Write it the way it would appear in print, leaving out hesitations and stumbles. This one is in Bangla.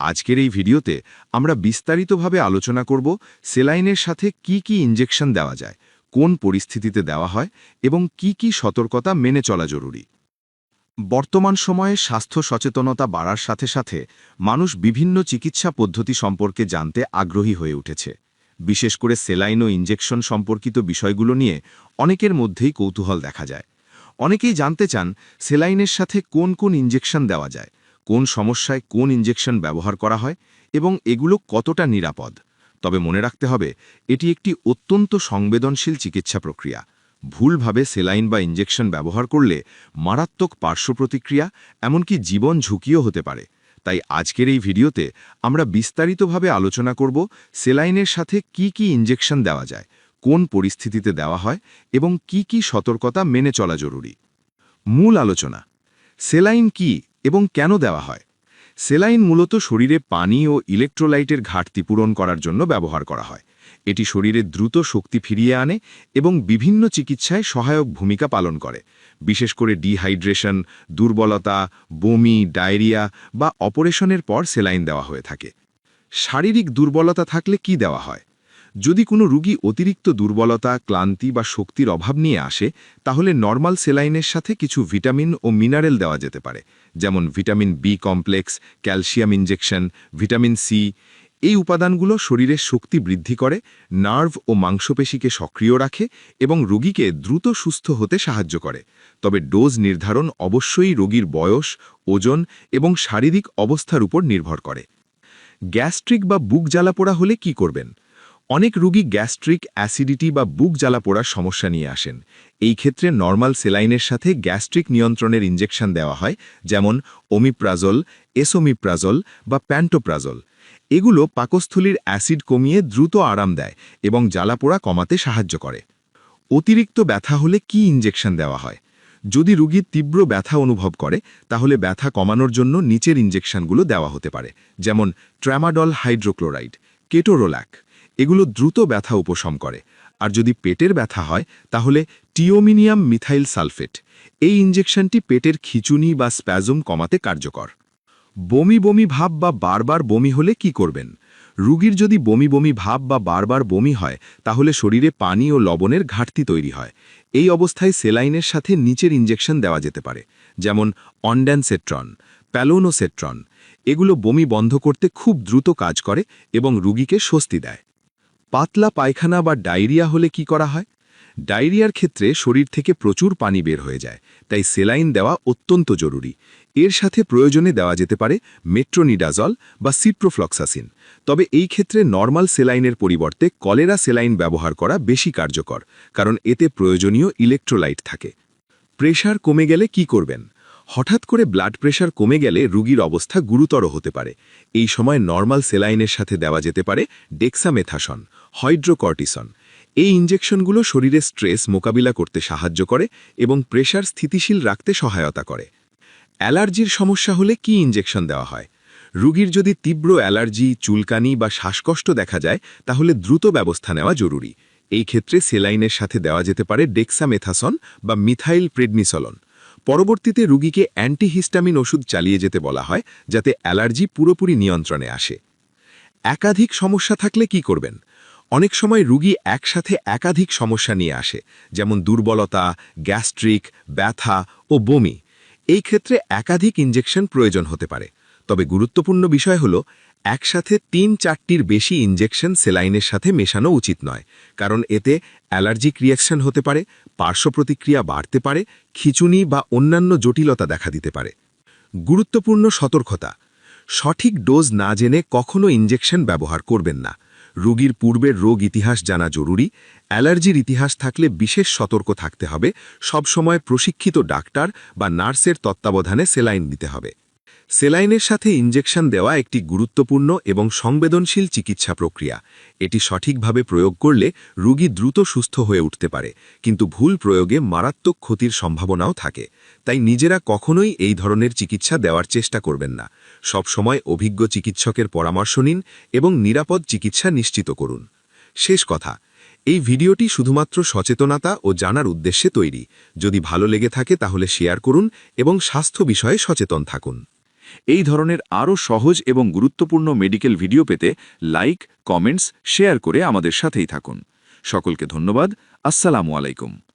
আজকের এই ভিডিওতে আমরা বিস্তারিতভাবে আলোচনা করব সেলাইনের সাথে কি কি ইনজেকশন দেওয়া যায়, কোন পরিস্থিতিতে দেওয়া হয় এবং কি কি সতর্কতা মেনে চলা জরুরি। বর্তমান সময়ে স্বাস্থ্য সচেতনতা বাড়ার সাথে সাথে মানুষ বিভিন্ন চিকিৎসা পদ্ধতি সম্পর্কে জানতে আগ্রহী হয়ে উঠেছে। বিশেষ করে সেলাইন ও ইনজেকশন সম্পর্কিত বিষয়গুলো নিয়ে অনেকের মধ্যেই কৌতূহল দেখা যায়। অনেকেই জানতে চান সেলাইনের সাথে কোন কোন ইনজেকশন দেওয়া যায়, কোন সমস্যায় কোন ইনজেকশন ব্যবহার করা হয় এবং এগুলো কতটা নিরাপদ। তবে মনে রাখতে হবে, এটি একটি অত্যন্ত সংবেদনশীল চিকিৎসা প্রক্রিয়া। ভুলভাবে সেলাইন বা ইনজেকশন ব্যবহার করলে মারাত্মক পার্শ্বপ্রতিক্রিয়া, এমনকি জীবন ঝুঁকিও হতে পারে। তাই আজকের এই ভিডিওতে আমরা বিস্তারিতভাবে আলোচনা করব সেলাইনের সাথে কি কি ইনজেকশন দেওয়া যায়, কোন পরিস্থিতিতে দেওয়া হয় এবং কি কি সতর্কতা মেনে চলা জরুরি। মূল আলোচনা: সেলাইন কি এবং কেন দেওয়া হয়। সেলাইন মূলত শরীরে পানি ও ইলেকট্রোলাইটের ঘাটতি পূরণ করার জন্য ব্যবহার করা হয়। এটি শরীরে দ্রুত শক্তি ফিরিয়ে আনে এবং বিভিন্ন চিকিৎসায় সহায়ক ভূমিকা পালন করে। বিশেষ করে ডিহাইড্রেশন, দুর্বলতা, বমি, ডায়রিয়া বা অপারেশনের পর সেলাইন দেওয়া হয়ে থাকে। শারীরিক দুর্বলতা থাকলে কি দেওয়া হয়? যদি কোনো রোগী অতিরিক্ত দুর্বলতা, ক্লান্তি বা শক্তির অভাব নিয়ে আসে, তাহলে নরমাল সেলাইনের সাথে কিছু ভিটামিন ও মিনারেল দেওয়া যেতে পারে, যেমন vitamin B complex, calcium injection, vitamin C. এই উপাদানগুলো শরীরের শক্তি বৃদ্ধি করে, নার্ভ ও মাংসপেশিকে সক্রিয় রাখে এবং রোগীকে দ্রুত সুস্থ হতে সাহায্য করে। তবে ডোজ নির্ধারণ অবশ্যই রোগীর বয়স, ওজন এবং শারীরিক অবস্থার উপর নির্ভর করে। গ্যাস্ট্রিক বা বুক জ্বালাপোড়া হলে কি করবেন? অনেক রোগী গ্যাস্ট্রিক অ্যাসিডিটি বা বুক জ্বালাপোড়ার সমস্যা নিয়ে আসেন। এই ক্ষেত্রে নরমাল সেলাইনের সাথে গ্যাস্ট্রিক নিয়ন্ত্রণের ইনজেকশন দেওয়া হয়, যেমন ওমিপ্রাজল, এসোমিপ্রাজল বা প্যান্টোপ্রাজল। এগুলো পাকস্থলীর অ্যাসিড কমিয়ে দ্রুত আরাম দেয় এবং জ্বালাপোড়া কমাতে সাহায্য করে। অতিরিক্ত ব্যথা হলে কি ইনজেকশন দেওয়া হয়? যদি রোগী তীব্র ব্যথা অনুভব করে, তাহলে ব্যথা কমানোর জন্য নিচের ইনজেকশনগুলো দেওয়া হতে পারে, যেমন ট্র্যামাডল হাইড্রোক্লোরাইড, কেটোরোল্যাক। এগুলো দ্রুত ব্যথা উপশম করে। আর যদি পেটের ব্যথা হয়, তাহলে টিওমিনিয়াম মিথাইল সালফেট। এই ইনজেকশনটি পেটের খিঁচুনি বা স্প্যাজম কমাতে কার্যকর। বমি বমি ভাব বা বারবার বমি হলে কি করবেন? রোগীর যদি বমি বমি ভাব বা বারবার বমি হয়, তাহলে শরীরে পানি ও লবণের ঘাটতি তৈরি হয়। এই অবস্থায় সেলাইনের সাথে নিচের ইনজেকশন দেওয়া যেতে পারে, যেমন অনড্যানসেট্রন, প্যালোনোসেট্রন। এগুলো বমি বন্ধ করতে খুব দ্রুত কাজ করে এবং রোগীকে স্বস্তি দেয়। পাতলা পায়খানা বা ডায়রিয়া হলে কি করা হয়? ডায়রিয়ার ক্ষেত্রে শরীর থেকে প্রচুর পানি বের হয়ে যায়, তাই সেলাইন দেওয়া অত্যন্ত জরুরি। এর সাথে প্রয়োজনে দেওয়া যেতে পারে মেট্রোনিডাজল বা সিপ্রোফ্লক্সাসিন। তবে এই ক্ষেত্রে নরমাল সেলাইনের পরিবর্তে কলেরা সেলাইন ব্যবহার করা বেশি কার্যকর, কারণ এতে প্রয়োজনীয় ইলেকট্রোলাইট থাকে। প্রেশার কমে গেলে কি করবেন? হঠাৎ করে ব্লাড প্রেশার কমে গেলে রোগীর অবস্থা গুরুতর হতে পারে। এই সময় নরমাল সেলাইনের সাথে দেওয়া যেতে পারে ডেক্সামেথাসন, হাইড্রোকর্টিসন। এই ইনজেকশনগুলো শরীরে স্ট্রেস মোকাবিলা করতে সাহায্য করে এবং প্রেশার স্থিতিশীল রাখতে সহায়তা করে। অ্যালার্জির সমস্যা হলে কি ইনজেকশন দেওয়া হয়? রোগীর যদি তীব্র অ্যালার্জি, চুলকানি বা শ্বাসকষ্ট দেখা যায়, তাহলে দ্রুত ব্যবস্থা নেওয়া জরুরি। এই ক্ষেত্রে সেলাইনের সাথে দেওয়া যেতে পারে ডেক্সামেথাসন বা মিথাইল প্রেডনিসলন। পরবর্তীতে রোগীকে অ্যান্টিহিস্টামিন ওষুধ চালিয়ে যেতে বলা হয়, যাতে অ্যালার্জি পুরোপুরি নিয়ন্ত্রণে আসে। একাধিক সমস্যা থাকলে কি করবেন? অনেক সময় রোগী একসাথে একাধিক সমস্যা নিয়ে আসে, যেমন দুর্বলতা, গ্যাস্ট্রিক, ব্যথা ও বমি। এই ক্ষেত্রে একাধিক ইনজেকশন প্রয়োজন হতে পারে। তবে গুরুত্বপূর্ণ বিষয় হল, একসাথে ৩-৪টির বেশি ইনজেকশন সেলাইনের সাথে মেশানো উচিত নয়, কারণ এতে অ্যালার্জিক রিয়াকশন হতে পারে, পার্শ্বপ্রতিক্রিয়া বাড়তে পারে, খিঁচুনি বা অন্যান্য জটিলতা দেখা দিতে পারে। গুরুত্বপূর্ণ সতর্কতা: সঠিক ডোজ না জেনে কখনো ইনজেকশন ব্যবহার করবেন না। রোগীর পূর্বের রোগ ইতিহাস জানা জরুরি। অ্যালার্জির ইতিহাস থাকলে বিশেষ সতর্ক থাকতে হবে। সবসময় প্রশিক্ষিত ডাক্তার বা নার্সের তত্ত্বাবধানে সেলাইন দিতে হবে। সেলাইনের সাথে ইনজেকশন দেওয়া একটি গুরুত্বপূর্ণ এবং সংবেদনশীল চিকিৎসা প্রক্রিয়া। এটি সঠিকভাবে প্রয়োগ করলে রোগী দ্রুত সুস্থ হয়ে উঠতে পারে, কিন্তু ভুল প্রয়োগে মারাত্মক ক্ষতির সম্ভাবনাও থাকে। তাই নিজেরা কখনোই এই ধরনের চিকিৎসা দেওয়ার চেষ্টা করবেন না। সবসময় অভিজ্ঞ চিকিৎসকের পরামর্শ নিন এবং নিরাপদ চিকিৎসা নিশ্চিত করুন। শেষ কথা: এই ভিডিওটি শুধুমাত্র সচেতনতা ও জানার উদ্দেশ্যে তৈরি। যদি ভালো লেগে থাকে তাহলে শেয়ার করুন এবং স্বাস্থ্য বিষয়ে সচেতন থাকুন। এই ধরনের আরও সহজ এবং গুরুত্বপূর্ণ মেডিকেল ভিডিও পেতে লাইক, কমেন্টস, শেয়ার করে আমাদের সাথেই থাকুন। সকলকে ধন্যবাদ। আসসালামু আলাইকুম।